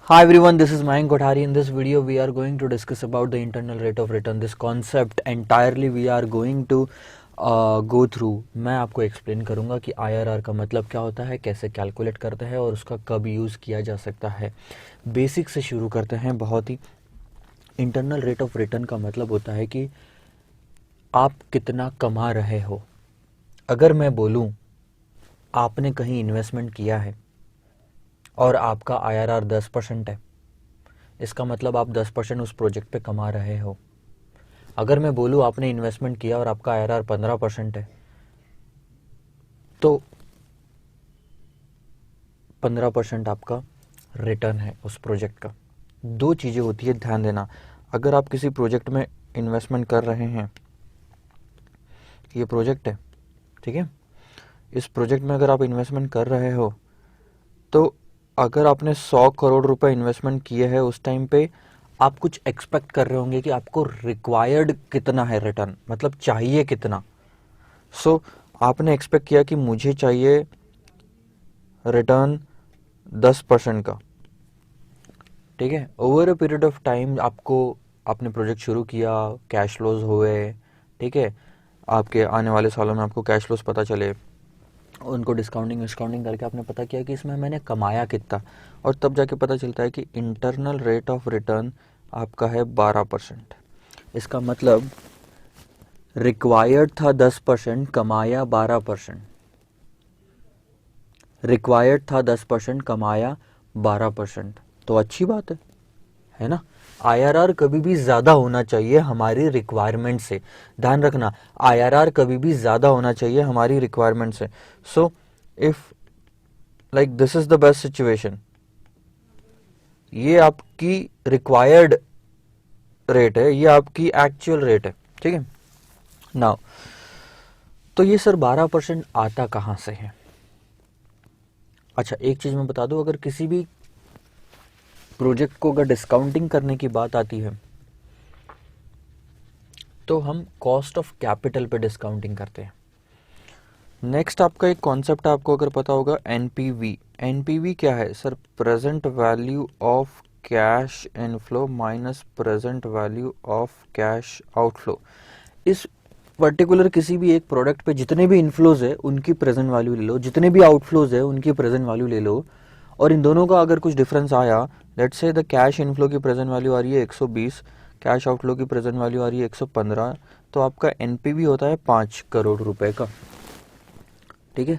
Hi everyone, this is Mayank Kothari. In this video, we are going to discuss about the internal rate of return. This concept entirely we are going to go through. मैं आपको explain करूँगा कि IRR का मतलब क्या होता है, कैसे calculate करते हैं और उसका कब use किया जा सकता है. बेसिक से शुरू करते हैं. बहुत ही इंटरनल रेट ऑफ रिटर्न का मतलब होता है कि आप कितना कमा रहे हो. अगर मैं बोलूँ आपने कहीं इन्वेस्टमेंट किया है और आपका IRR 10% है, इसका मतलब आप 10% उस प्रोजेक्ट पे कमा रहे हो. अगर मैं बोलूँ आपने इन्वेस्टमेंट किया और आपका IRR 15% है, तो 15% आपका रिटर्न है उस प्रोजेक्ट का. दो चीज़ें होती है, ध्यान देना. अगर आप किसी प्रोजेक्ट में इन्वेस्टमेंट कर रहे हैं, ये प्रोजेक्ट है, ठीक है, इस प्रोजेक्ट में अगर आप इन्वेस्टमेंट कर रहे हो तो अगर आपने 100 करोड़ रुपए इन्वेस्टमेंट किए हैं, उस टाइम पे आप कुछ एक्सपेक्ट कर रहे होंगे कि आपको रिक्वायर्ड कितना है रिटर्न, मतलब चाहिए कितना. सो आपने एक्सपेक्ट किया कि मुझे चाहिए रिटर्न 10% का, ठीक है. Over a period of time आपने प्रोजेक्ट शुरू किया, कैश फ्लोज हुए, ठीक है, आपके आने वाले सालों में आपको कैश फ्लोज पता चले, उनको डिस्काउंटिंग करके आपने पता किया कि इसमें मैंने कमाया कितना, और तब जाके पता चलता है कि इंटरनल रेट ऑफ रिटर्न आपका है 12%. इसका मतलब रिक्वायर्ड था 10%, कमाया 12%. रिक्वायर्ड था 10%, कमाया 12%. तो अच्छी बात है ना. IRR कभी भी ज़्यादा होना चाहिए हमारी रिक्वायरमेंट से. ध्यान रखना, IRR कभी भी ज़्यादा होना चाहिए हमारी रिक्वायरमेंट से. So if like this is the best situation, ये आपकी रिक्वायर्ड रेट है, ये आपकी एक्चुअल रेट है, ठीक है. नाउ तो ये सर 12% आता कहाँ से है? अच्छा, एक चीज़ मैं बता दूं, अगर किसी भी प्रोजेक्ट को अगर डिस्काउंटिंग करने की बात आती है तो हम कॉस्ट ऑफ कैपिटल पे डिस्काउंटिंग करते हैं. नेक्स्ट आपका एक कॉन्सेप्ट आपको अगर पता होगा, एनपीवी. एनपीवी क्या है sir? Present value of cash inflow minus present value of cash outflow. इस पर्टिकुलर किसी भी एक प्रोडक्ट पे जितने भी इनफ्लोज है उनकी प्रेजेंट वैल्यू ले लो, जितने भी आउटफ्लोज है उनकी प्रेजेंट वैल्यू ले लो, और इन दोनों का अगर कुछ डिफरेंस आया, let's say the cash inflow की प्रेजेंट वैल्यू आ रही है 120, कैश आउटफ्लो की प्रेजेंट वैल्यू आ रही है 115, तो आपका एनपीवी होता है 5 करोड़ रुपए का, ठीक है.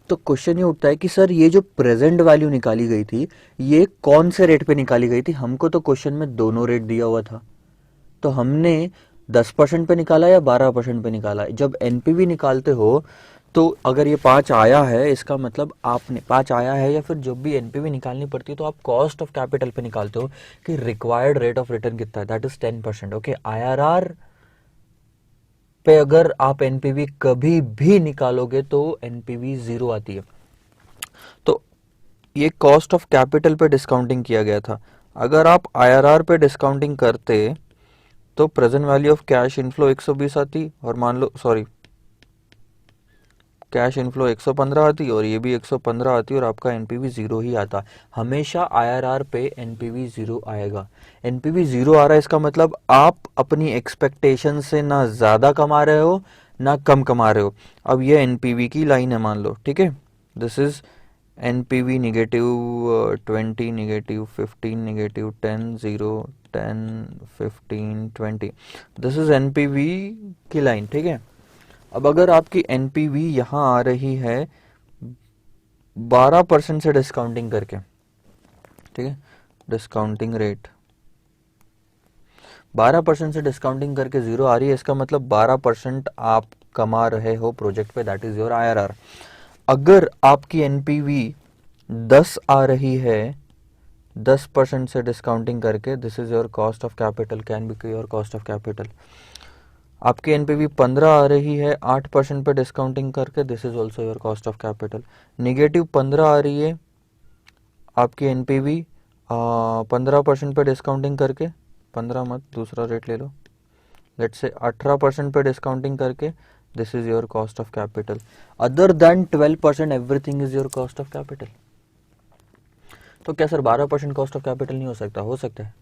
तो क्वेश्चन ये उठता है कि सर ये जो प्रेजेंट वैल्यू निकाली गई थी, ये कौन से रेट पे निकाली गई थी? हमको तो क्वेश्चन में दोनों रेट दिया हुआ था, तो हमने 10% पे निकाला या 12% पे निकाला? जब एनपीवी निकालते हो तो अगर ये 5 आया है, इसका मतलब आपने 5 आया है, या फिर जब भी एनपीवी निकालनी पड़ती है तो आप कॉस्ट ऑफ कैपिटल पे निकालते हो कि रिक्वायर्ड रेट ऑफ रिटर्न कितना है, दैट इज 10%. ओके, आईआरआर पे अगर आप एनपीवी कभी भी निकालोगे तो एनपीवी 0 आती है. तो ये कॉस्ट ऑफ कैपिटल पे डिस्काउंटिंग किया गया था. अगर आप आईआरआर पे डिस्काउंटिंग करते तो present value of cash inflow 120 आती, और मान लो सॉरी कैश इनफ्लो 115 आती, और ये भी 115 आती, और आपका एनपीवी 0 ही आता. हमेशा आईआरआर पे एनपीवी 0 आएगा. एनपीवी 0 आ रहा है, इसका मतलब आप अपनी एक्सपेक्टेशन से ना ज़्यादा कमा रहे हो ना कम कमा रहे हो. अब ये एनपीवी की लाइन है, मान लो, ठीक है. This is NPV negative 20, negative 15, negative 10, 0, 10, 15, 20. This is NPV की लाइन, ठीक है. अब अगर आपकी एनपीवी यहां आ रही है 12% से डिस्काउंटिंग करके, ठीक है, डिस्काउंटिंग रेट 12% से डिस्काउंटिंग करके 0 आ रही है, इसका मतलब 12% आप कमा रहे हो प्रोजेक्ट पे, दैट इज योर आईआरआर. अगर आपकी एनपीवी 10 आ रही है 10% से डिस्काउंटिंग करके, this is your cost of capital, can be your cost of capital. आपकी एनपीवी 15 आ रही है 8% पे डिस्काउंटिंग करके, this is also your cost of capital. Negative 15 आ रही है आपकी एनपीवी 15% पे डिस्काउंटिंग करके, 15 मत, दूसरा रेट ले लो, लेट्स से 18% पे डिस्काउंटिंग करके, this is your cost of capital. Other than 12% everything is your cost of capital. तो क्या सर 12% कॉस्ट ऑफ कैपिटल नहीं हो सकता? हो सकता है।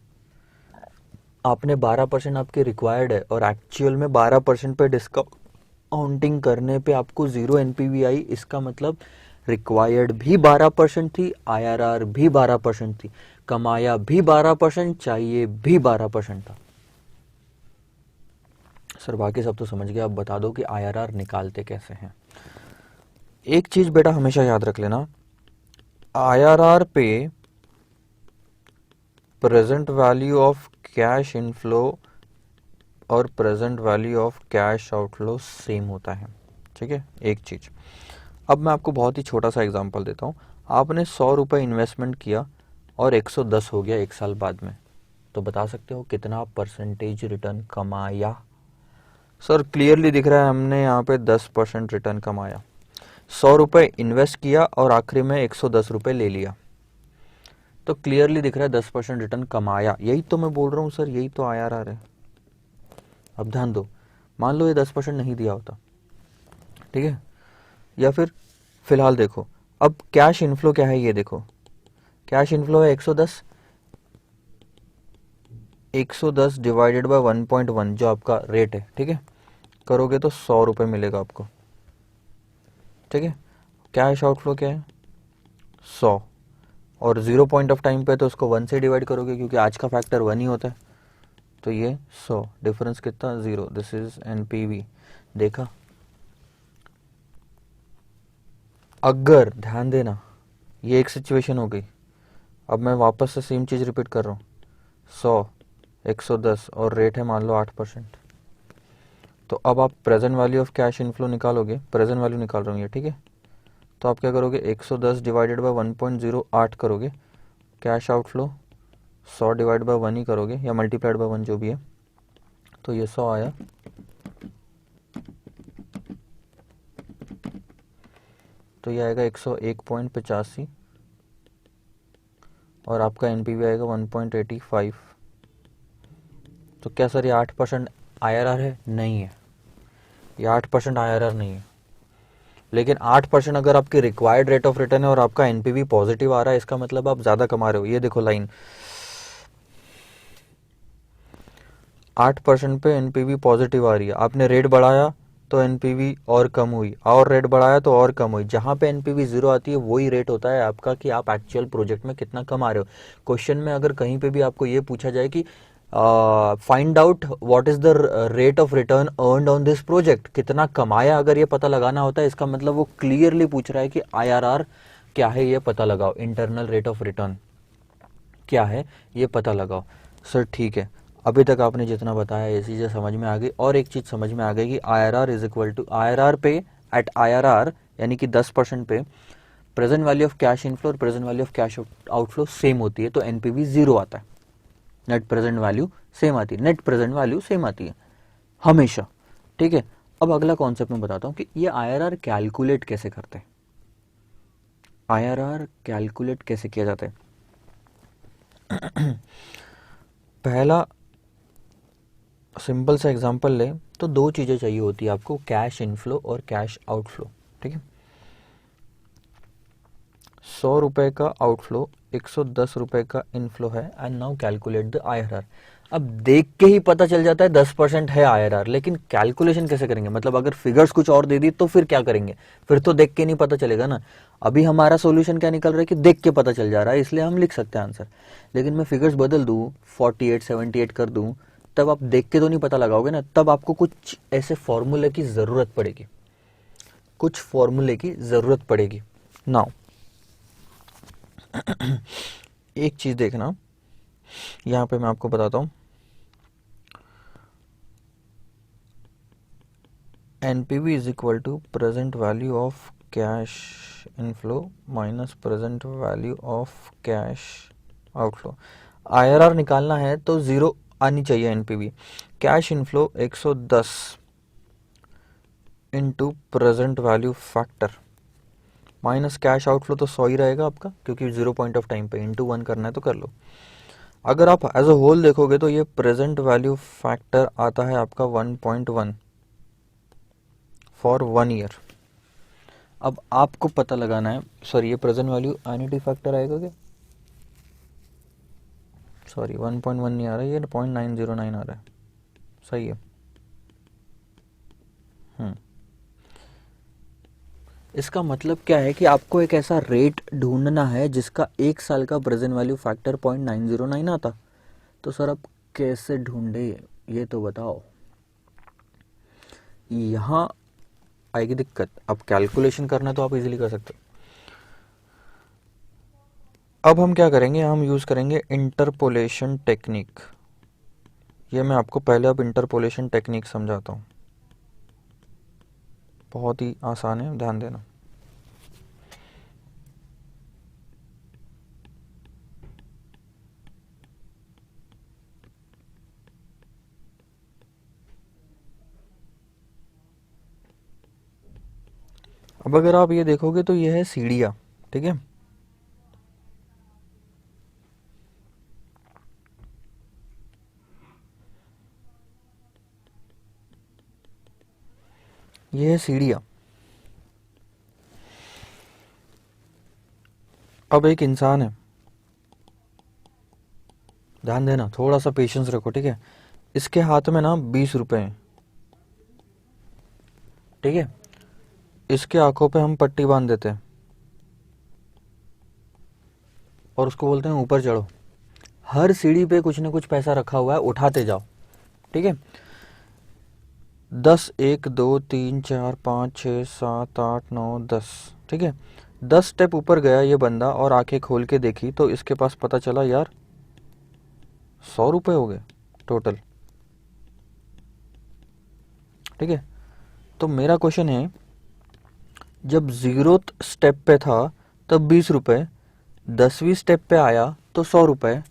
आपने 12% आपके रिक्वायर्ड है और एक्चुअल में 12% पे डिस्काउंटिंग करने पे आपको 0 एनपीवी आई, इसका मतलब रिक्वायर्ड भी 12% थी, आईआरआर भी 12% थी, कमाया भी 12%, चाहिए भी 12% था। सर बाकी सब तो समझ गए, अब बता दो कि आईआरआर निकालते कैसे हैं। एक चीज बेटा हमेशा याद रख लेना, आईआरआर पे present value of cash inflow और present value of cash outflow same होता है, ठीक है। एक चीज, अब मैं आपको बहुत ही छोटा सा एग्जांपल देता हूँ। आपने 100 रुपये इन्वेस्टमेंट किया और 110 हो गया 1 साल बाद में, तो बता सकते हो कितना परसेंटेज रिटर्न कमाया? सर क्लियरली दिख रहा है हमने यहाँ पे 10% रिटर्न कमाया। 100 रुपये इन्वेस्ट किया और आखिरी में 110 रुपये ले लिया, तो क्लियरली दिख रहा है 10% रिटर्न कमाया। यही तो मैं बोल रहा हूँ सर, यही तो आईआरआर है। अब ध्यान दो, मान लो ये 10% नहीं दिया होता, ठीक है, या फिर फिलहाल देखो, अब कैश इनफ्लो क्या है ये देखो, कैश इनफ्लो है 110, 110 डिवाइडेड बाय 1.1 जो आपका रेट है, ठीक है, करोगे तो 100 रुपये मिलेगा आपको, ठीक है। कैश आउटफ्लो क्या है? 100, और 0 पॉइंट ऑफ टाइम पे तो उसको 1 से डिवाइड करोगे क्योंकि आज का फैक्टर 1 ही होता है, तो ये 100, डिफरेंस कितना? 0। This is NPV. देखा? अगर ध्यान देना, ये एक सिचुएशन हो गई। अब मैं वापस से सेम चीज रिपीट कर रहा हूँ, 100, 110 और रेट है मान लो 8%। तो अब आप present value of cash inflow निकालोगे, प्रेजेंट वैल्यू निकाल रहा हूँ ये, ठीक है। तो आप क्या करोगे, 110 डिवाइडेड बाय 1.08 करोगे, कैश आउटफ्लो 100 डिवाइड बाय 1 ही करोगे या मल्टीप्लाइड बाय 1 जो भी है, तो ये 100 आया। तो ये आएगा 101.85 और आपका एनपीवी आएगा 1.85। तो क्या सर ये 8% आईआरआर है? नहीं है, ये 8% आईआरआर नहीं है। लेकिन 8% अगर आपकी रिक्वायर्ड रेट ऑफ रिटर्न है और आपका एनपीवी पॉजिटिव आ रहा है, इसका मतलब आप ज्यादा कमा रहे हो। ये देखो लाइन, 8% पे एनपीवी पॉजिटिव आ रही है, आपने रेट बढ़ाया तो एनपीवी और कम हुई, और रेट बढ़ाया तो और कम हुई। जहां पे एनपीवी 0 आती है वही रेट होता है आपका कि आप एक्चुअल प्रोजेक्ट में कितना कमा रहे हो। क्वेश्चन में अगर कहीं पे भी आपको ये पूछा जाए कि find out what is the rate of return earned on this project, कितना कमाया, अगर ये पता लगाना होता है, इसका मतलब वो क्लियरली पूछ रहा है कि आईआरआर क्या है ये पता लगाओ, इंटरनल रेट ऑफ रिटर्न क्या है ये पता लगाओ। सर ठीक है, अभी तक आपने जितना बताया ये चीज़ें समझ में आ गई। और एक चीज़ समझ में आ गई कि IRR is equal to IRR पे, एट आईआरआर यानी कि 10% पे present value of cash inflow और present value of cash outflow same होती है, तो एनपीवी 0 आता है, नेट प्रेजेंट वैल्यू सेम आती है, नेट प्रेजेंट वैल्यू सेम आती है हमेशा, ठीक है। अब अगला कॉन्सेप्ट मैं बताता हूँ कि ये आईआरआर कैलकुलेट कैसे करते हैं। आईआरआर कैलकुलेट कैसे किया जाता है? पहला सिंपल सा एग्जांपल ले तो 2 चीज़ें चाहिए होती है आपको, कैश इनफ्लो और कैश आउटफ्लो, ठीक है। 100 रुपये का आउटफ्लो, 110 रुपये का इनफ्लो है, and now calculate the IRR. अब देख के ही पता चल जाता है 10% है आईआरआर, लेकिन कैलकुलेशन कैसे करेंगे? मतलब अगर फिगर्स कुछ और दे दी तो फिर क्या करेंगे? फिर तो देख के नहीं पता चलेगा ना। अभी हमारा सॉल्यूशन क्या निकल रहा है कि देख के पता चल जा रहा है, इसलिए हम लिख सकते हैं आंसर। लेकिन मैं फिगर्स बदल दूं, 48 78 कर दूं, तब आप देख के तो नहीं पता लगाओगे ना, तब आपको कुछ ऐसे फॉर्मूले की जरूरत पड़ेगी, कुछ फॉर्मूले की जरूरत पड़ेगी। नाउ एक चीज देखना, यहां पे मैं आपको बताता हूं, NPV is equal to present value of cash inflow minus present value of cash outflow. IRR निकालना है तो 0 आनी चाहिए NPV. Cash inflow 110 into present value factor minus cash outflow, तो 100 ही रहेगा आपका क्योंकि 0 पॉइंट ऑफ टाइम पे, इंटू 1 करना है तो कर लो। अगर आप एज अ होल देखोगे तो ये प्रेजेंट वैल्यू फैक्टर आता है आपका 1.1 फॉर 1 ईयर। अब आपको पता लगाना है, सर ये प्रेजेंट वैल्यू एन्युटी फैक्टर आएगा क्या? सॉरी 1.1 नहीं आ रहा है, ये 0.909 आ रहा है, सही है। इसका मतलब क्या है कि आपको एक ऐसा रेट ढूंढना है जिसका 1 साल का प्रेजेंट वैल्यू फैक्टर 0.909 आता। तो सर आप कैसे ढूंढे ये तो बताओ। यहाँ आएगी दिक्कत। अब कैलकुलेशन करना तो आप इजीली कर सकते हो। अब हम क्या करेंगे, हम यूज़ करेंगे इंटरपोलेशन टेक्निक। ये मैं आपको पहले अब इंटरपोलेशन टेक्निक समझाता हूँ, बहुत ही आसान है, ध्यान देना। अब अगर आप ये देखोगे तो ये है सीढ़ियाँ, ठीक है। ये है सीढ़ियाँ। अब एक इंसान है, ध्यान देना, थोड़ा सा पेशेंस रखो, ठीक है। इसके हाथ में ना 20 रुपए हैं, ठीक है। इसके आंखों पे हम पट्टी बांध देते हैं और उसको बोलते हैं ऊपर चढ़ो। हर सीढ़ी पे कुछ ना कुछ पैसा रखा हुआ है, उठाते जाओ, ठीक है। 10, 1, 2, 3, 4, 5, 6, 7, 8, 9, 10, ठीक है। 10 स्टेप ऊपर गया ये बंदा और आंखें खोल के देखी तो इसके पास पता चला यार 100 रुपए हो गए टोटल, ठीक है। तो मेरा क्वेश्चन है, जब 0th स्टेप पे था तब 20 रुपए, 10वीं स्टेप पे आया तो 100 रुपए,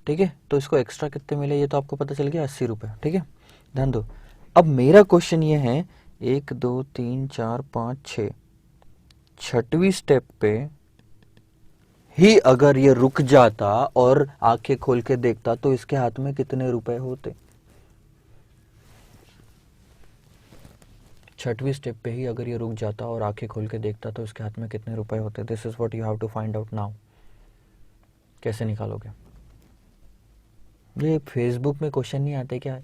ठीक है। तो इसको एक्स्ट्रा कितने मिले ये तो आपको पता चल गया, 80 रुपए, ठीक है। ध्यान दो। अब मेरा क्वेश्चन ये है, 1, 2, 3, 4, 5, 6, 6वीं स्टेप पे ही अगर ये रुक जाता और आंखें खोल के देखता तो इसके हाथ में कितने रुपए होते। 6वीं स्टेप पे ही अगर ये रुक जाता और आंखें खोल के देखता तो इसके हाथ में कितने रुपए होते। This is what you have to find out now. कैसे निकालोगे? ये फेसबुक में क्वेश्चन नहीं आते क्या,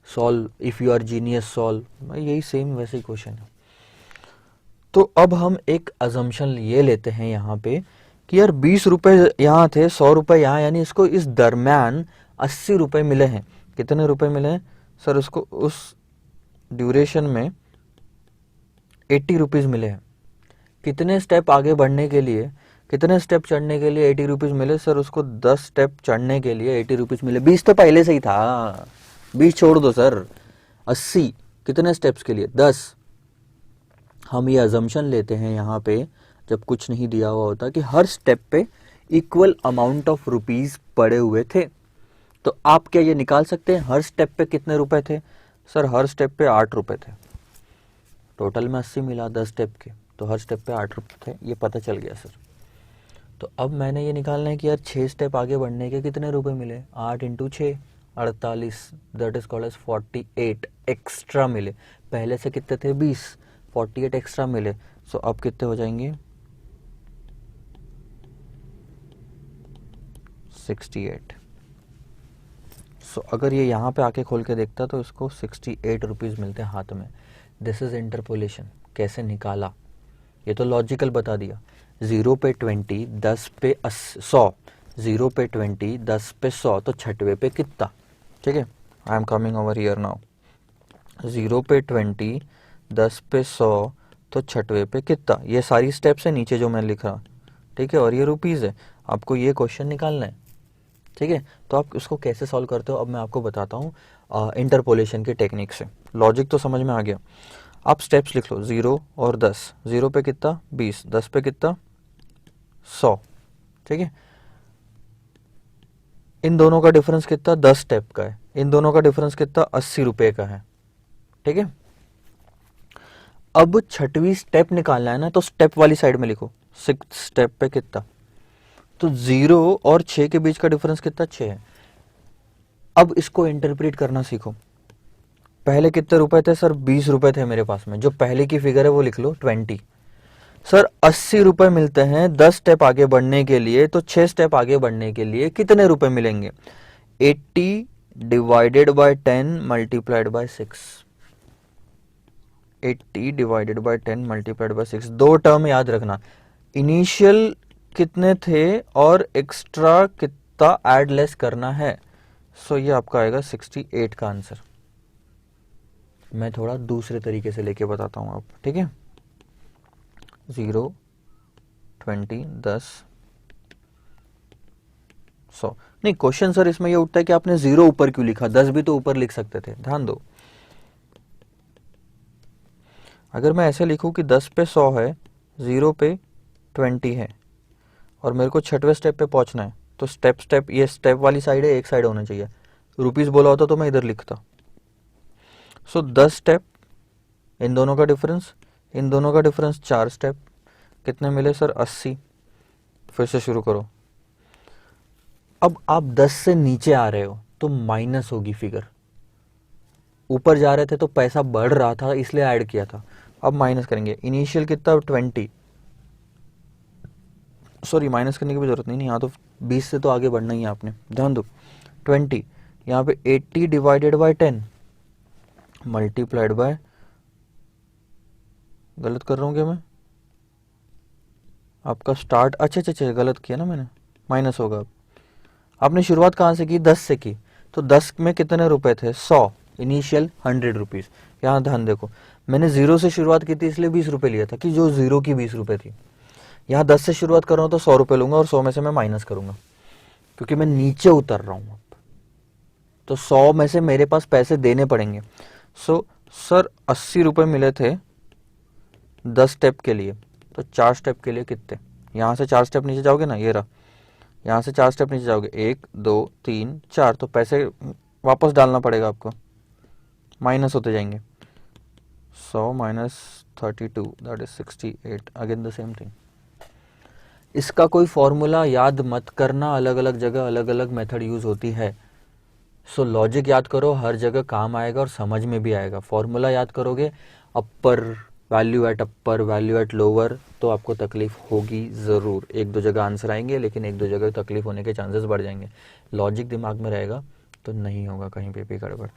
solve if you are genius solve, यही सेम वैसे ही क्वेश्चन है। तो अब हम एक अजम्पशन ये लेते हैं यहाँ पे कि यार 20 रुपए यहाँ थे, 100 रुपए यहाँ, यानी इसको इस दरम्यान 80 रुपए मिले हैं। कितने रुपए मिले हैं सर? उसको उस ड्यूरेशन में 80 रुपीज मिले हैं। कितने स्टेप आगे बढ़ने के लिए, कितने स्टेप चढ़ने के लिए 80 रुपीज मिले सर? उसको 10 स्टेप चढ़ने के लिए 80 रुपीज मिले। 20 तो पहले से ही था, 20 छोड़ दो सर, 80 कितने स्टेप्स के लिए? 10। हम ये अजम्पशन लेते हैं यहाँ पे, जब कुछ नहीं दिया हुआ होता, कि हर स्टेप पे इक्वल अमाउंट ऑफ रुपीज पड़े हुए थे। तो आप क्या ये निकाल सकते हैं हर स्टेप पे कितने रुपए थे? सर हर स्टेप पे 8 रुपए थे। टोटल में 80 मिला 10 स्टेप के, तो हर स्टेप पे 8 रुपए थे, ये पता चल गया सर। तो अब मैंने ये निकालना है कि यार 6 स्टेप आगे बढ़ने के कितने रुपए मिले। 8 into 6 48, that is called as 48 extra मिले। पहले से कितने थे? 20, 48 एक्स्ट्रा मिले। सो अब कितने हो जाएंगे? 68। सो अगर ये यहाँ पे आके खोल के देखता तो इसको 68 रुपीज़ मिलते हैं हाथ में। This is interpolation. कैसे निकाला ये तो लॉजिकल बता दिया। 0 पे 20, 10 पे 100, 0 पे 20, 10 पे 100, तो 6वें पे कितना? ठीक है, I am coming over here now. 0 पे 20, 10 पे 100, तो 6वें पे कितना? ये सारी स्टेप्स है नीचे जो मैं लिख रहा, ठीक है, और ये रुपीज़ है। आपको ये क्वेश्चन निकालना है, ठीक है। तो आप उसको कैसे सॉल्व करते हो अब मैं आपको बताता हूँ इंटरपोलेशन की टेक्निक से। लॉजिक तो समझ में आ गया। आप स्टेप्स लिख लो, 0 और 10। 0 पे कितना? 20, 10 पे कितना? 100, ठीक है। इन दोनों का डिफरेंस कितना? 10 स्टेप का है। इन दोनों का डिफरेंस कितना? 80 रुपए का है, ठीक है। अब 6वीं स्टेप निकालना है ना, तो स्टेप वाली साइड में लिखो 6 स्टेप पे कितना। तो 0 और 6 के बीच का डिफरेंस कितना? 6 है। अब इसको इंटरप्रेट करना सीखो। पहले कितने रुपए थे सर? 20 रुपए थे मेरे पास में। जो पहले की फिगर है वो लिख लो 20। सर 80 रुपए मिलते हैं 10 स्टेप आगे बढ़ने के लिए, तो 6 स्टेप आगे बढ़ने के लिए कितने रुपए मिलेंगे? 80 divided by 10 multiplied by 6। 80 divided by 10 multiplied by 6। दो टर्म याद रखना, इनिशियल कितने थे और एक्स्ट्रा कितना ऐड लेस करना है। सो ये आपका आएगा 68 का आंसर। मैं थोड़ा दूसरे तरीके से लेके बताता हूं आप, ठीक है। 0, 20, 10, 100। नहीं, क्वेश्चन सर इसमें ये उठता है कि आपने 0 ऊपर क्यों लिखा, 10 भी तो ऊपर लिख सकते थे। ध्यान दो, अगर मैं ऐसे लिखूं कि 10 पे 100 है, 0 पे 20 है, और मेरे को 6वें स्टेप पे पहुंचना है, तो स्टेप ये स्टेप वाली साइड है, एक साइड होना चाहिए। रुपीस बोला होता तो मैं इधर लिखता। सो 10 स्टेप, इन दोनों का डिफरेंस, इन दोनों का डिफरेंस 4 स्टेप, कितने मिले सर? 80। फिर से शुरू करो। अब आप 10 से नीचे आ रहे हो तो माइनस होगी फिगर, ऊपर जा रहे थे तो पैसा बढ़ रहा था इसलिए ऐड किया था, अब माइनस करेंगे। इनिशियल कितना? 20। सॉरी, माइनस करने की भी जरूरत नहीं, यहाँ तो 20 से तो आगे बढ़ना ही है आपने। ध्यान दो, 20, यहाँ पे 80 डिवाइडेड बाय 10 मल्टीप्लाइड बाय, गलत कर रहा हूँ क्या मैं? आपका स्टार्ट, अच्छा गलत किया ना मैंने, माइनस होगा। अब आपने शुरुआत कहाँ से की? 10 से की, तो 10 में कितने रुपए थे? 100। Initial 100 rupees. यहाँ ध्यान देखो, मैंने 0 से शुरुआत की थी इसलिए 20 रुपए लिया था, कि जो 0 की 20 रुपए थी। यहाँ 10 से शुरुआत कर रहा हूँ तो 100 रुपए लूंगा और 100 में से मैं माइनस करूंगा, क्योंकि मैं नीचे उतर रहा हूँ अब, तो 100 में से मेरे पास पैसे देने पड़ेंगे। सो सर 80 रुपए मिले थे 10 स्टेप के लिए, तो 4 स्टेप के लिए कितने? यहाँ से 4 स्टेप नीचे जाओगे ना, ये रहा, यहाँ से 4 स्टेप नीचे जाओगे, 1, 2, 3, 4, तो पैसे वापस डालना पड़ेगा आपको, माइनस होते जाएंगे। 100 minus 32 that is 68, again the same thing. इसका कोई फॉर्मूला याद मत करना, अलग अलग जगह अलग अलग मेथड यूज होती है। सो लॉजिक याद करो, हर जगह काम आएगा और समझ में भी आएगा। फॉर्मूला याद करोगे, अपर value at upper, value at lower, तो आपको तकलीफ होगी ज़रूर। एक दो जगह आंसर आएंगे, लेकिन एक दो जगह तकलीफ होने के चांसेस बढ़ जाएंगे। लॉजिक दिमाग में रहेगा तो नहीं होगा कहीं पे भी गड़बड़।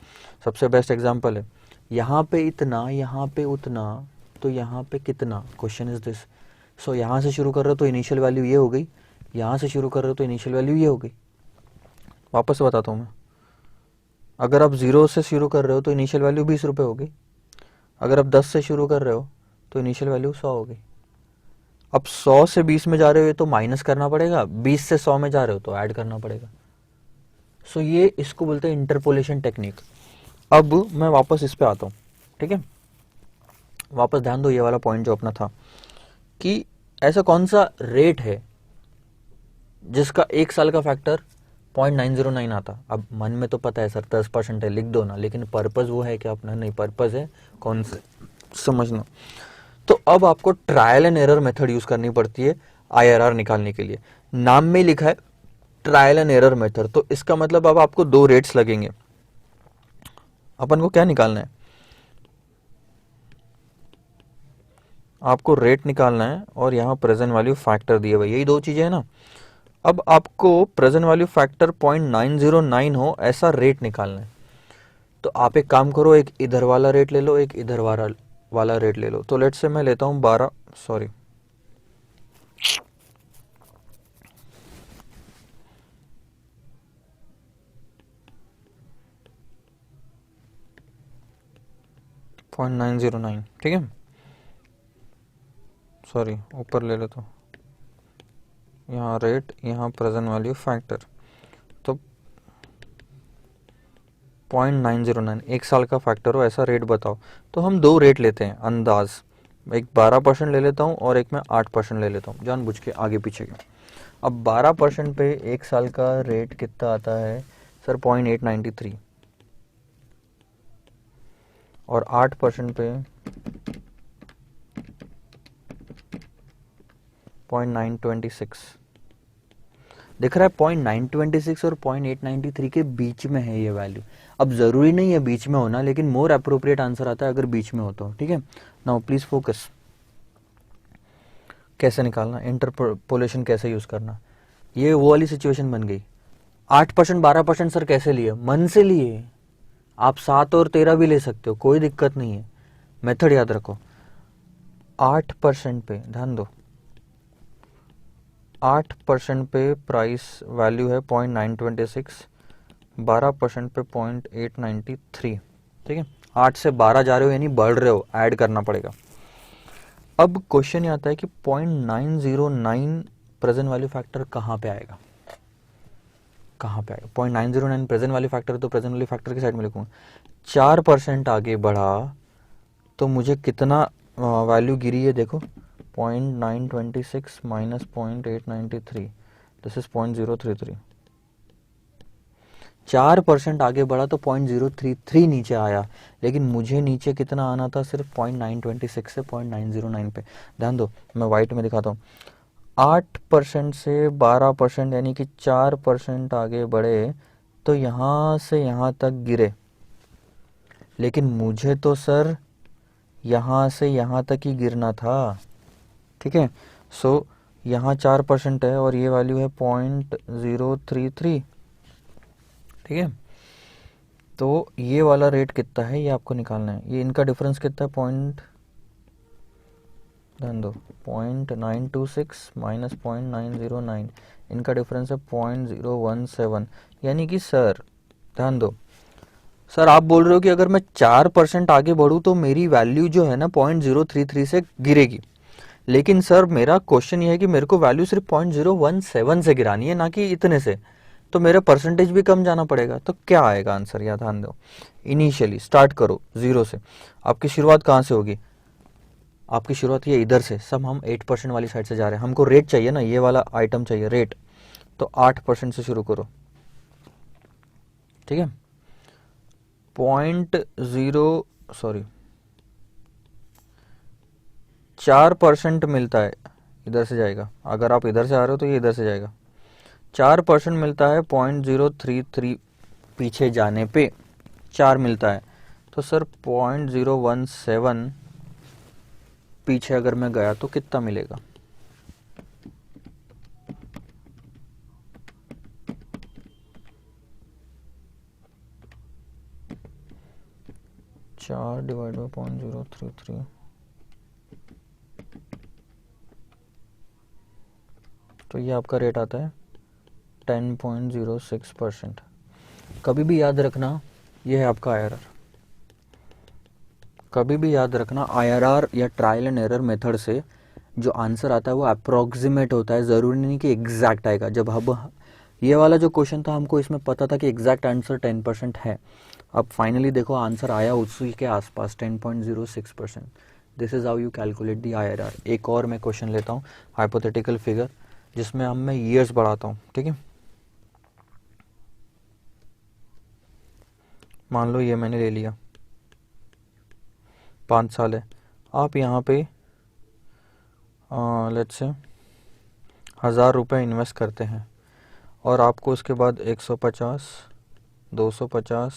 सबसे बेस्ट एग्जांपल है, यहाँ पे इतना, यहाँ पे उतना, तो यहाँ पे कितना? Question is this. सो यहाँ से शुरू कर रहे हो तो इनिशियल वैल्यू ये हो गई, यहाँ से शुरू कर रहे हो तो इनिशियल वैल्यू ये हो गई। वापस से बताता हूँ मैं, अगर आप 0 से शुरू कर रहे हो तो इनिशियल वैल्यू 20 रुपये हो गई। अगर आप 10 से शुरू कर रहे हो तो इनिशियल वैल्यू 100 हो गई। अब 100 से 20 में जा रहे हो तो माइनस करना पड़ेगा, 20 से 100 में जा रहे हो तो ऐड करना पड़ेगा। सो ये इसको बोलते हैं इंटरपोलेशन टेक्निक। अब मैं वापस इस पे आता हूँ, ठीक है। वापस ध्यान दो, ये वाला पॉइंट जो अपना था कि ऐसा कौन सा रेट है जिसका 1 साल का फैक्टर 0.909 आता। अब मन में तो पता है सर 10% है, लिख दो ना, लेकिन पर्पज वो है कि अपना नहीं, पर्पज है कौन से समझना। तो अब आपको trial and error method use करनी पड़ती है IRR निकालने के लिए। नाम में लिखा है ट्रायल एंड एरर मेथड, तो इसका मतलब अब आपको 2 रेट्स लगेंगे। अपन को क्या निकालना है? आपको रेट निकालना है और यहाँ प्रेजेंट वैल्यू फैक्टर दिए हुए, यही 2 चीजें है ना। अब आपको प्रेजेंट वैल्यू फैक्टर 0.909 हो ऐसा रेट निकालना है। तो आप एक काम करो, एक इधर वाला रेट ले लो, एक इधर वाला रेट ले लो। तो लेट से मैं लेता हूं 12, सॉरी 0.909, ठीक है। सॉरी ऊपर ले लेता हूँ, यहाँ रेट, यहाँ प्रेजेंट वैल्यू फैक्टर, तो 0.909 1 साल का फैक्टर हो ऐसा रेट बताओ। तो हम 2 रेट लेते हैं अंदाज, एक 12% ले लेता हूँ और एक मैं 8% ले लेता हूँ, जानबूझ के आगे पीछे के। अब 12% पे 1 साल का रेट कितना आता है सर? 0.893, और 8% पे 0.926 दिख रहा है। 0.926 और 0.893 के बीच में है ये वैल्यू। अब जरूरी नहीं है बीच में होना, लेकिन मोर अप्रोप्रिएट आंसर आता है अगर बीच में हो तो, ठीक है। Now please focus. कैसे निकालना, इंटरपोलेशन कैसे यूज करना, ये वो वाली सिचुएशन बन गई। 8% 12% सर कैसे लिए, मन से लिए। आप 7 और 13 भी ले सकते हो, कोई दिक्कत नहीं है, मेथड याद रखो। 8% पे ध्यान दो, 8% पे प्राइस वैल्यू है 0.926, 12% पे 0.893, ठीक है। 8 से 12 जा रहे हो यानी बढ़ रहे हो, ऐड करना पड़ेगा। अब क्वेश्चन ये आता है कि 0.909 प्रेजेंट वैल्यू फैक्टर कहाँ पे आएगा, कहाँ पे आएगा। 0.909 प्रेजेंट वैल्यू फैक्टर, तो प्रेजेंट वैल्यू फैक्टर की साइड में लिखूंगा। 4% आगे बढ़ा तो मुझे कितना वैल्यू गिरी है, देखो 0.926 माइनस 0.893, दिस इज 0.033। 4% आगे बढ़ा तो 0.033 नीचे आया, लेकिन मुझे नीचे कितना आना था, सिर्फ 0.926 से 0.909 पे। ध्यान दो, मैं वाइट में दिखाता हूँ। 8% से 12% यानी कि 4% आगे बढ़े तो यहाँ से यहाँ तक गिरे, लेकिन मुझे तो सर यहाँ से यहाँ तक ही गिरना था, ठीक है। सो यहाँ 4% है और ये वैल्यू है 0.033, ठीक है। तो ये वाला रेट कितना है ये आपको निकालना है। ये इनका डिफरेंस कितना है, ध्यान दो 0.926 माइनस 0.909, इनका डिफरेंस है 0.017। यानी कि सर ध्यान दो, सर आप बोल रहे हो कि अगर मैं 4% आगे बढ़ूं तो मेरी वैल्यू जो है ना 0.033 से गिरेगी, लेकिन सर मेरा क्वेश्चन ये है कि मेरे को वैल्यू सिर्फ 0.017 से गिरानी है, ना कि इतने से, तो मेरा परसेंटेज भी कम जाना पड़ेगा। तो क्या आएगा आंसर, या ध्यान दो। इनिशियली स्टार्ट करो 0 से, आपकी शुरुआत कहाँ से होगी, आपकी शुरुआत ये इधर से, सब हम 8% वाली साइड से जा रहे हैं, हमको रेट चाहिए ना, ये वाला आइटम चाहिए रेट, तो 8% से शुरू करो, ठीक है। 4% मिलता है, इधर से जाएगा, अगर आप इधर से आ रहे हो तो ये इधर से जाएगा। 4% मिलता है 0.033 पीछे जाने पे 4 मिलता है, तो सर 0.017 पीछे अगर मैं गया तो कितना मिलेगा, चार डिवाइड बाई 0.033, तो ये आपका रेट आता है 10.06%। कभी भी याद रखना ये है आपका IRR, कभी भी याद रखना IRR या ट्रायल एंड एरर मेथड से जो आंसर आता है वो अप्रोक्सीमेट होता है, ज़रूरी नहीं कि एग्जैक्ट आएगा। जब हम ये वाला जो क्वेश्चन था हमको इसमें पता था कि एग्जैक्ट आंसर 10% है, अब फाइनली देखो आंसर आया उसी के आसपास 10.06%। This is how you calculate the IRR। एक और मैं क्वेश्चन लेता हूँ हाइपोथेटिकल फिगर, जिसमें हम मैं ईयर्स बढ़ाता हूँ, ठीक है। मान लो ये मैंने ले लिया, 5 साल है, आप यहाँ पे लेट्स से 1000 रुपये इन्वेस्ट करते हैं और आपको उसके बाद 150, 250,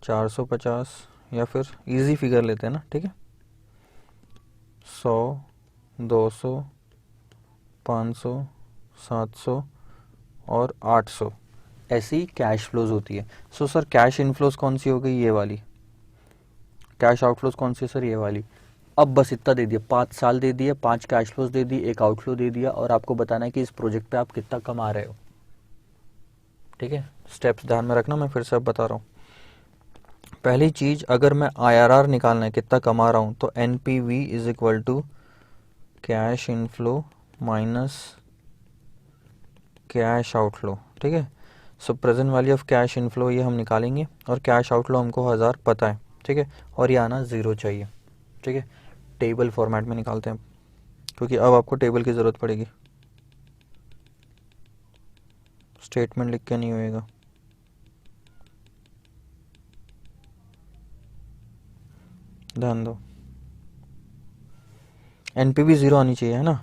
450 या फिर इजी फिगर लेते हैं ना, ठीक है, 100, 200, 500, 700 और 800 ऐसी कैश फ्लोज होती है। सो सर कैश इनफ्लोज कौन सी हो गई, ये वाली। कैश आउटफ्लोज कौन सी है सर, ये वाली। अब बस इतना दे दिया, 5 साल दे दिया, 5 कैश फ्लोज दे दी, एक आउटफ्लो दे दिया, और आपको बताना है कि इस प्रोजेक्ट पे आप कितना कमा रहे हो, ठीक है। स्टेप्स ध्यान में रखना, मैं फिर से अब बता रहा हूँ। पहली चीज, अगर मैं IRR निकालना है कितना कमा रहा हूँ, तो NPV is equal to cash inflow minus cash outflow, ठीक है। So present value of cash inflow ये हम निकालेंगे, और कैश आउटफ्लो हमको 1000 पता है, ठीक है, और ये आना 0 चाहिए, ठीक है। टेबल फॉर्मेट में निकालते हैं, क्योंकि अब आपको टेबल की ज़रूरत पड़ेगी, स्टेटमेंट लिख के नहीं होएगा। ध्यान दो, NPV 0 आनी चाहिए, है ना।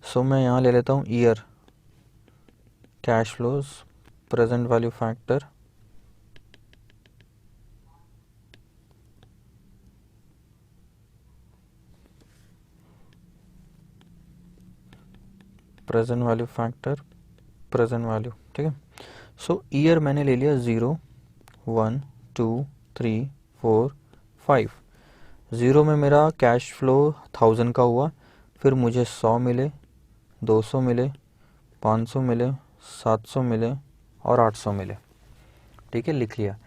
सो मैं यहाँ ले लेता हूँ year, cash flows, present value factor, present value factor, present value, ठीक है। सो ईयर मैंने ले लिया 0, 1, 2, 3, 4, 5। 0 में मेरा कैश फ्लो 1000 का हुआ, फिर मुझे 100 मिले, 200 मिले, 500 मिले, 700 मिले और 800 मिले, ठीक है, लिख लिया।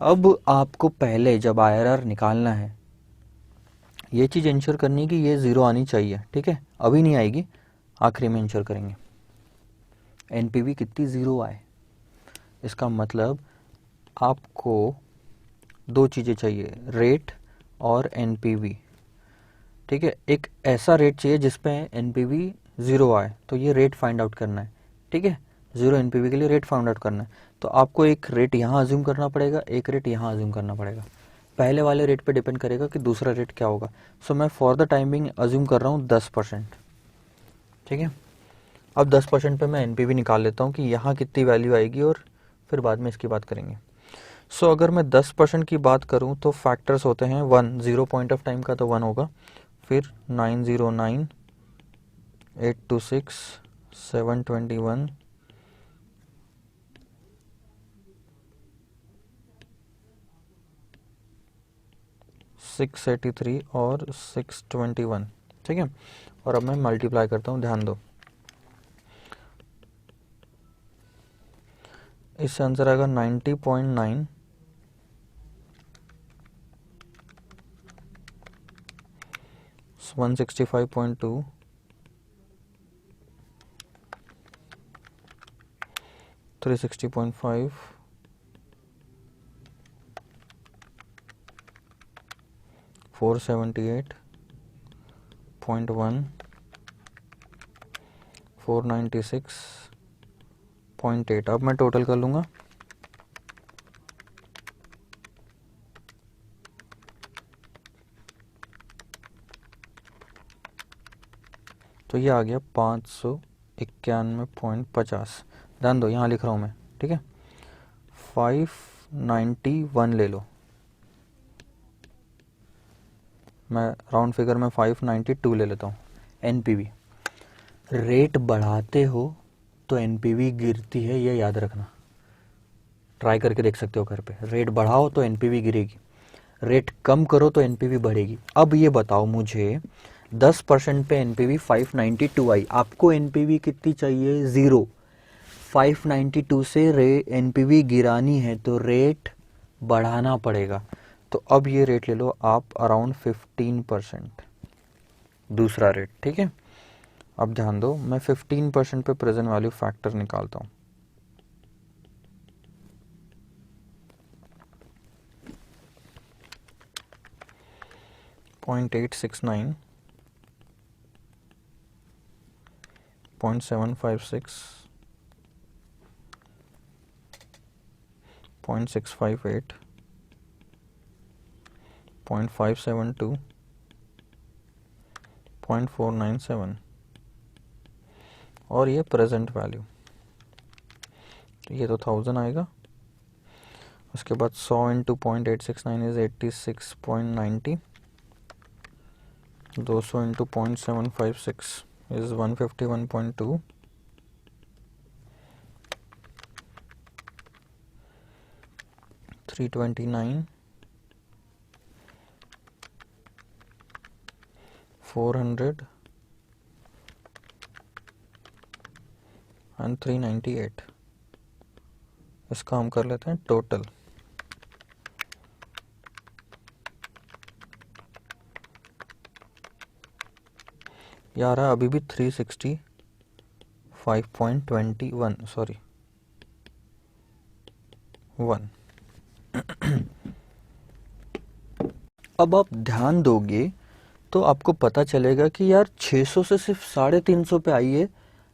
अब आपको पहले जब IRR निकालना है ये चीज़ इंश्योर करनी है कि ये 0 आनी चाहिए, ठीक है। अभी नहीं आएगी, आखिरी में इंश्योर करेंगे। NPV कितनी 0 आए, इसका मतलब आपको दो चीज़ें चाहिए, रेट और NPV, ठीक है। एक ऐसा रेट चाहिए जिस पे NPV 0 आए, तो ये रेट फाइंड आउट करना है, ठीक है। 0 NPV के लिए रेट फाइंड आउट करना है, तो आपको एक रेट यहाँ अज्यूम करना पड़ेगा, एक रेट यहाँ अज्यूम करना पड़ेगा। पहले वाले रेट पे डिपेंड करेगा कि दूसरा रेट क्या होगा। सो मैं फॉर द टाइमिंग अज्यूम कर रहा हूँ 10%, ठीक है। अब 10% पे मैं NPV निकाल लेता हूँ कि यहाँ कितनी वैल्यू आएगी और फिर बाद में इसकी बात करेंगे। सो अगर मैं 10% की बात करूँ तो फैक्टर्स होते हैं 1, 0 पॉइंट ऑफ टाइम का तो 1 होगा, फिर 909, 826, 721, 683 और 621, ठीक है। और अब मैं मल्टीप्लाई करता हूँ, ध्यान दो, इससे आंसर आएगा 90.9, 165.2, 360.5, 478.1, 496.8। अब मैं टोटल कर लूँगा, तो ये आ गया 591.50। ध्यान दो, यहाँ लिख रहा हूँ मैं, ठीक है। 591 ले लो, मैं राउंड फिगर में 592 ले लेता हूँ। NPV, रेट बढ़ाते हो तो NPV गिरती है, ये याद रखना। ट्राई करके देख सकते हो घर पे, रेट बढ़ाओ तो NPV गिरेगी, रेट कम करो तो NPV बढ़ेगी। अब ये बताओ मुझे, 10% पे NPV 592 आई, आपको NPV कितनी चाहिए, 0। 592 से NPV गिरानी है तो रेट बढ़ाना पड़ेगा। तो अब ये रेट ले लो आप, अराउंड 15%, दूसरा रेट, ठीक है। अब ध्यान दो, मैं 15% पे प्रेजेंट वैल्यू फैक्टर निकालता हूँ। .869, 0.756, 0.658, 0.572, 0.497 और ये प्रेजेंट वैल्यू, ये तो 1000 आएगा। उसके बाद 100 into 0.869 is 86.90, 200 into 0.756 is 151.2, 329, 400 and 398। इसका हम कर लेते हैं टोटल। यार अभी भी 365.21, सॉरी 1। अब आप ध्यान दोगे तो आपको पता चलेगा कि यार 600 से सिर्फ 350 पे आई है,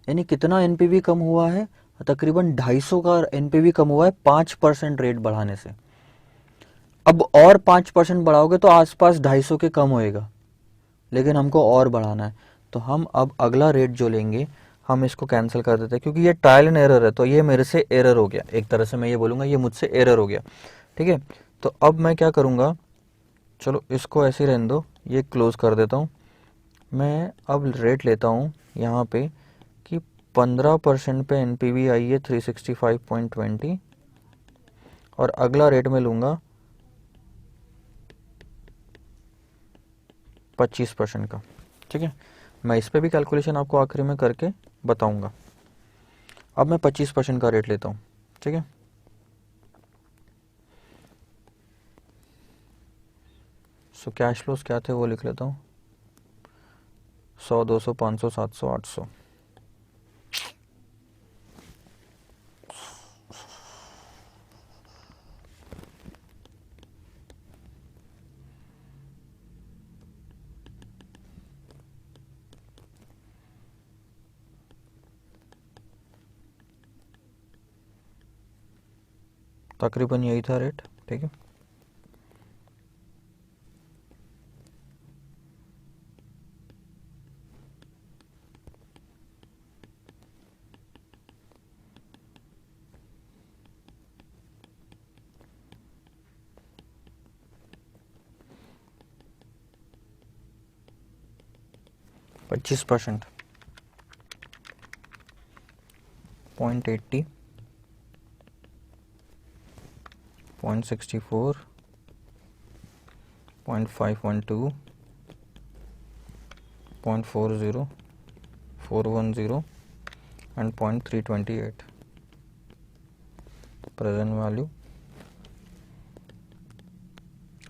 यानी कितना NPV कम हुआ है, तकरीबन 250 का NPV कम हुआ है 5% रेट बढ़ाने से। अब और 5% बढ़ाओगे तो आसपास 250 के कम होएगा, लेकिन हमको और बढ़ाना है, तो हम अब अगला रेट जो लेंगे हम इसको कैंसिल कर देते हैं, क्योंकि ये ट्रायल एंड एरर है, तो ये मेरे से एरर हो गया, एक तरह से मैं ये बोलूँगा ये मुझसे एरर हो गया, ठीक है। तो अब मैं क्या करूँगा, चलो इसको ऐसे ही रहने दो, ये क्लोज कर देता हूँ। मैं अब रेट लेता हूँ यहाँ पे 15% पे एनपीवी आई है 365.20 और अगला रेट में लूँगा 25% का। ठीक है, मैं इस पे भी कैलकुलेशन आपको आखिरी में करके बताऊंगा। अब मैं 25% का रेट लेता हूँ। ठीक है, सो कैश फ्लोज क्या थे वो लिख लेता हूँ। 100, 200, 500, 700, 800। तकरीबन यही था रेट। ठीक है, पच्चीस परसेंट 0.80, 0.64, 0.512, 0.40, 410 and 0.328. Present value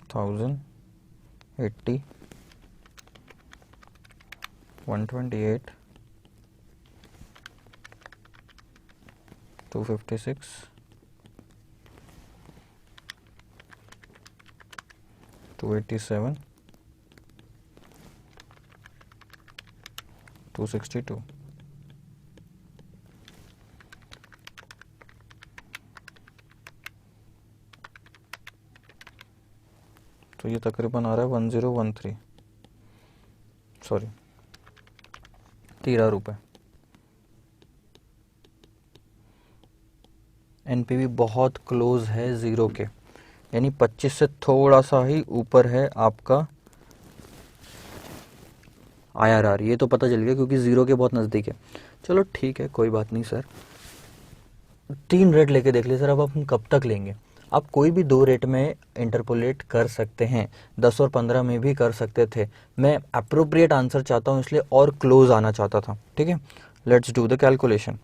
1000, 80, 128, 256, 287, 262। तो ये तकरीबन आ रहा है 1013, सॉरी 13 रुपये। एनपीवी बहुत क्लोज है ज़ीरो के, यानी 25 से थोड़ा सा ही ऊपर है आपका आईआरआर। ये तो पता चल गया क्योंकि ज़ीरो के बहुत नज़दीक है। चलो ठीक है, कोई बात नहीं सर। 3 रेट लेके देख लिए सर। अब हम कब तक लेंगे? आप कोई भी 2 रेट में इंटरपोलेट कर सकते हैं, 10 और 15 में भी कर सकते थे। मैं अप्रोप्रिएट आंसर चाहता हूँ, इसलिए और क्लोज आना चाहता था। ठीक है, let's do the calculation.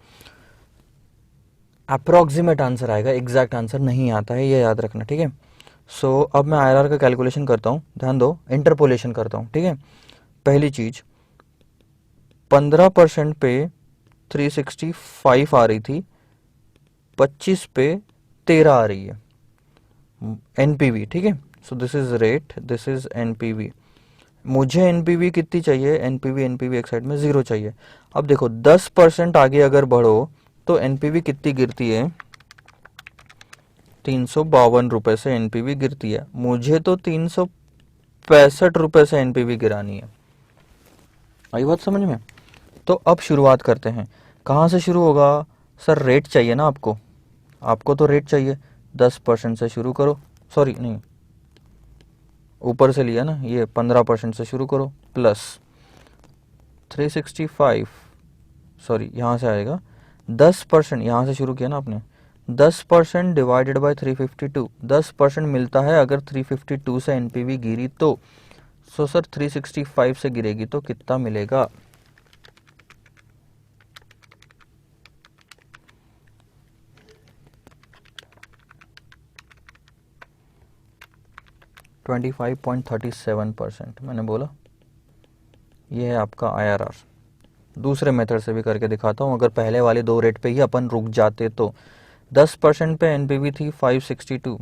Approximate answer आएगा, एग्जैक्ट आंसर नहीं आता है, ये याद रखना। ठीक है, सो अब मैं आईआरआर का कैलकुलेशन करता हूँ। ध्यान दो, इंटरपोलेशन करता हूँ। ठीक है, पहली चीज 15% पे 365 आ रही थी, 25 पे 13 आ रही है एनपीवी। ठीक है, so this is rate, this is NPV. मुझे एनपीवी कितनी चाहिए? एनपीवी एक साइड में 0 चाहिए। अब देखो 10% आगे अगर बढ़ो तो एनपीवी कितनी गिरती है? 352 रुपए से एनपीवी गिरती है। मुझे तो 365 रुपए से एनपीवी गिरानी है। आई बात समझ में? तो अब शुरुआत करते हैं। कहाँ से शुरू होगा सर? रेट चाहिए ना आपको, आपको तो रेट चाहिए। 10% से शुरू करो, सॉरी नहीं, ऊपर से लिया ना, ये 15% से शुरू करो, प्लस 365, सॉरी यहाँ से आएगा 10%, यहाँ से शुरू किया ना आपने। 10% डिवाइडेड बाय 352, 10% मिलता है अगर 352 से एनपीवी गिरी तो। सो सर 365 से गिरेगी तो कितना मिलेगा? 25.37%। मैंने बोला ये है आपका आईआरआर। दूसरे मेथड से भी करके दिखाता हूँ। अगर पहले वाले 2 रेट पे ही अपन रुक जाते तो 10% पे एनपीवी थी 562,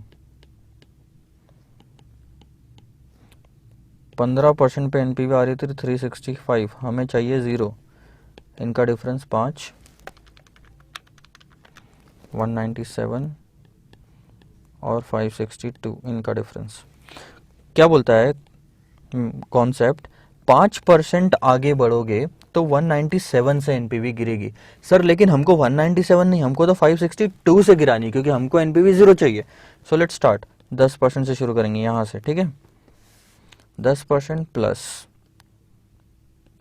15% पे एनपीवी आ रही थी 365, हमें चाहिए 0, इनका डिफरेंस 5, 197 और 562, इनका डिफरेंस। क्या बोलता है कॉन्सेप्ट? 5% आगे बढ़ोगे तो 197 से एनपीवी गिरेगी। सर लेकिन हमको 197 नहीं, हमको तो 562 से गिरानी, क्योंकि हमको एनपीवी 0 चाहिए। So let's start. 10% से शुरू करेंगे यहाँ से। ठीक है, 10% प्लस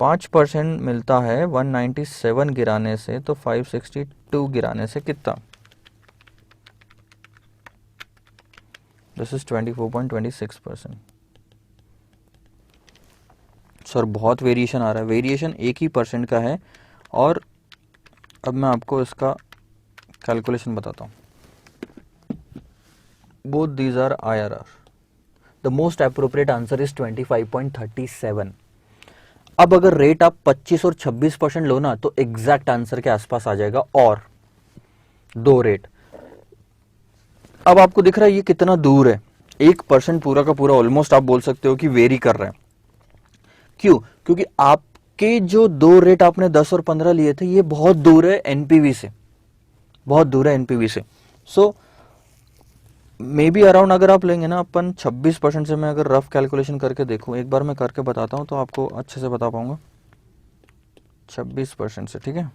5% मिलता है 197 गिराने से, तो 562 गिराने से कितना? This is 24.26%। सर बहुत वेरिएशन आ रहा है, वेरिएशन एक ही परसेंट का है। और अब मैं आपको इसका कैलकुलेशन बताता हूँ। Both these are IRR। The most appropriate answer is 25.37। अब अगर रेट आप 25 और 26% लो ना, तो एग्जैक्ट आंसर के आसपास आ जाएगा। और दो रेट, अब आपको दिख रहा है ये कितना दूर है, 1% पूरा का पूरा ऑलमोस्ट आप बोल सकते हो कि वेरी कर रहा है। क्यों? क्योंकि आपके जो दो रेट आपने 10 और 15 लिए थे, ये बहुत दूर है एनपीवी से, बहुत दूर है एनपीवी से। सो मे बी अराउंड अगर आप लेंगे ना अपन 26% से, मैं अगर रफ कैलकुलेशन करके देखूं, एक बार मैं करके बताता हूं तो आपको अच्छे से बता पाऊंगा। 26% से, ठीक है,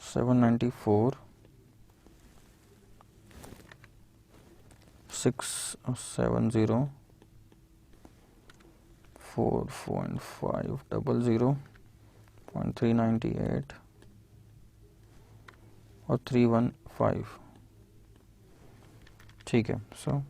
$794, 670, 4.500, 0.398 और 315, ठीक है। सो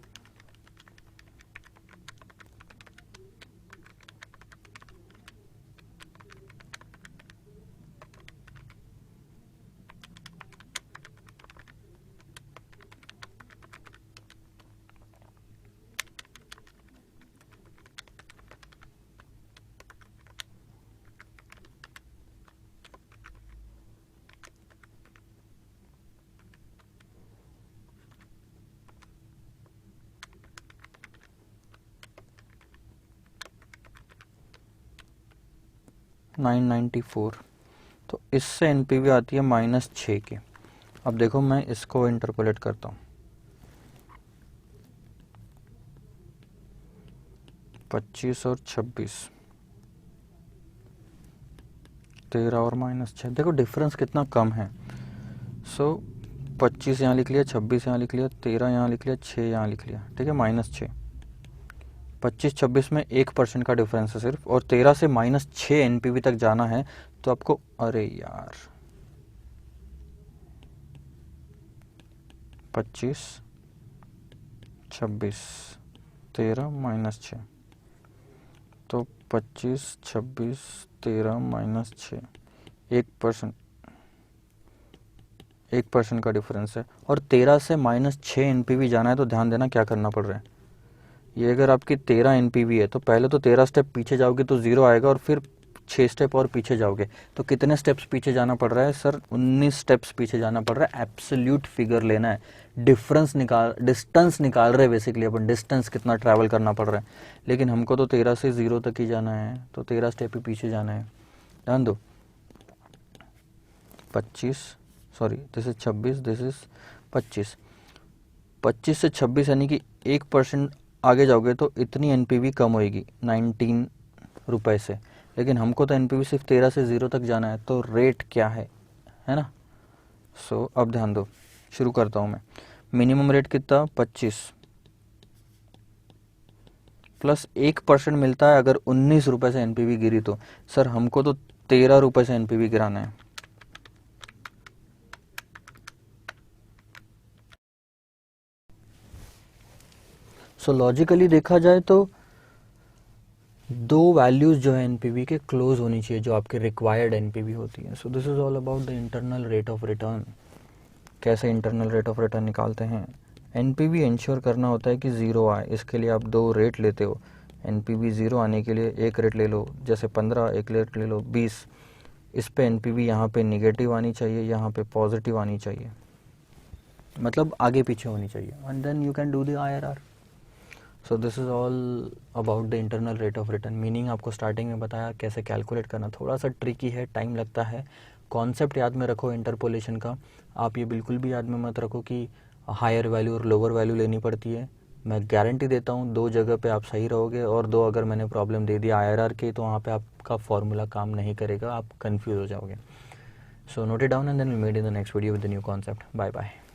$994, तो इससे एनपीवी आती है -6 की। अब देखो मैं इसको इंटरपोलेट करता हूँ, 25 और 26, 13 और -6, देखो डिफरेंस कितना कम है। सो 25 यहाँ लिख लिया, 26 यहाँ लिख लिया, 13 यहाँ लिख लिया, 6 यहाँ लिख लिया, ठीक है, -6। 25-26 में 1% का डिफरेंस है सिर्फ, और 13 से -6 एनपीवी तक जाना है। तो आपको, अरे यार, 25, 26, 13 -6, तो 25, 26, 13 -6, 1% का डिफरेंस है। और 13 से -6 एनपीवी जाना है, तो ध्यान देना क्या करना पड़ रहा है। ये अगर आपकी 13 एनपीवी है, तो पहले तो 13 स्टेप पीछे जाओगे तो 0 आएगा, और फिर 6 स्टेप और पीछे जाओगे तो कितने स्टेप्स पीछे जाना पड़ रहा है सर? 19 स्टेप्स पीछे जाना पड़ रहा है। एब्सोल्यूट फिगर लेना है, डिफरेंस निकाल, डिस्टेंस निकाल रहे हैं बेसिकली अपन, डिस्टेंस कितना ट्रैवल करना पड़ रहा है। लेकिन हमको तो 13 से 0 तक ही जाना है, तो 13 स्टेप ही पीछे जाना है। ध्यान दो, 25, sorry this is 26, this is 25, 25 से 26 यानी कि 1% आगे जाओगे तो इतनी एनपीवी कम होएगी 19 रुपए से। लेकिन हमको तो एनपीवी सिर्फ 13 से 0 तक जाना है, तो रेट क्या है ना। सो अब ध्यान दो, शुरू करता हूँ मैं। मिनिमम रेट कितना? 25 प्लस 1% मिलता है अगर 19 रुपए से एनपीवी गिरी तो। सर हमको तो 13 रुपए से एनपीवी गिराना है। सो लॉजिकली देखा जाए तो दो वैल्यूज जो है एनपीवी के क्लोज होनी चाहिए, जो आपके रिक्वायर्ड एनपीवी होती है। So this is all about the internal rate of return. कैसे इंटरनल रेट ऑफ रिटर्न निकालते हैं? एनपीवी इंश्योर करना होता है कि 0 आए, इसके लिए आप दो रेट लेते हो। एनपीवी 0 आने के लिए एक रेट ले लो, जैसे 15, एक रेट ले लो 20। इस पे एनपीवी यहाँ पे निगेटिव आनी चाहिए, यहाँ पे पॉजिटिव आनी चाहिए, मतलब आगे पीछे होनी चाहिए, and then you can do the IRR. So this is all about the internal rate of return. Meaning आपको स्टार्टिंग में बताया कैसे कैलकुलेट करना, थोड़ा सा ट्रिकी है, टाइम लगता है। कॉन्सेप्ट याद में रखो इंटरपोलेशन का। आप ये बिल्कुल भी याद में मत रखो कि हायर वैल्यू और लोअर वैल्यू लेनी पड़ती है। मैं गारंटी देता हूँ 2 जगह पे आप सही रहोगे, और 2 अगर मैंने प्रॉब्लम दे दिया आईआरआर के, तो वहाँ पे आपका फॉर्मूला काम नहीं करेगा, आप कंफ्यूज हो जाओगे। So note it down and then we met in the next video with the new concept. Bye bye.